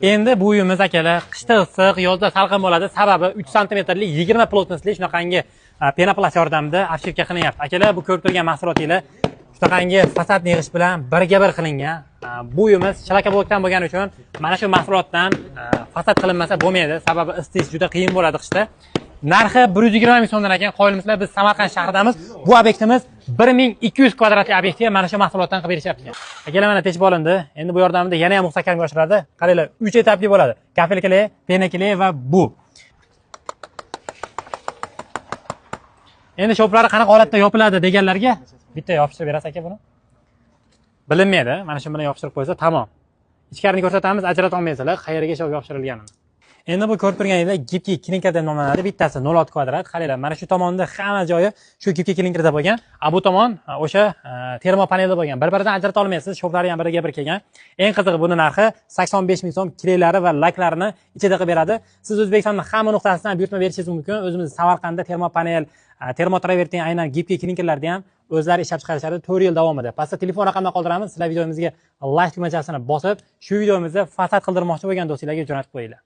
Endi bu uyimiz akalar qishda issiq, yozda salqin bo'ladi. Sababi 3 santimetrlik 20 plotностьli shunaqangi penoplast yordamida obshivka qilinyapti. Akalar, bu ko'rib turgan mahsulotingiz shunaqangi fasadni yig'ish bilan birga bir qilingan. Bu uyimiz shalaka blokdan bo'lgani uchun mana shu mahsulotdan fasad qilinmasa bo'lmaydi. Sababi isitish juda qiyin bo'ladi qishda. Narxi 120 ming so'mdan ekan. Qo'yilmisizlar, biz Samarqand shahridamiz. Bu obyektimiz 1200 kvadratli obyektga mana shu mahsulotdan qilib berishyapti. Akalar, mana teshib olindi. Endi bu yordamida yana ham mustahkamga oshiradi. Qaranglar, 3 etapli bo'ladi. Kafelkali, penakali va bu. Endi shoplari qanaqa holatda yopiladi deganlarga bitta yopishtirib berasiz aka buni. Bilinmaydi. Mana shu bilan yopishtirib qo'ysa tamom. Ichkarini ko'rsatamiz, ajrata olmaysizlar qayerga yopishtirilganini. Endi bu ko'rib turganingiz gipki klinker deb nomlanadi. Bittasi 0.6 kvadrat. Qaranglar, mana shu tomonda hamma joyi shu gipki klinkerda bo'lgan. Bu tomon o'sha termopanelda bo'lgan. Bir-biridan ajrata olmaysiz. Shoplari ham biriga bir kelgan. Eng qizig'i buni narxi 85 ming so'm. Kireylari va laklarini ichida qilib beradi. Siz O'zbekistonning hamma nuqtasidan buyurtma berishingiz mumkin. O'zimiz Samarqandda termopanel, termotravertin, aynan gipki klinkerlarni ham o'zlari ishlab chiqarishadi 4 yil davomida. Pastda telefon raqamini qoldiramiz. Sizlar videomizga like tugmachasini bosib, shu videomizni fasad qildirmoqchi bo'lgan do'stlarga jo'natib qo'yinglar.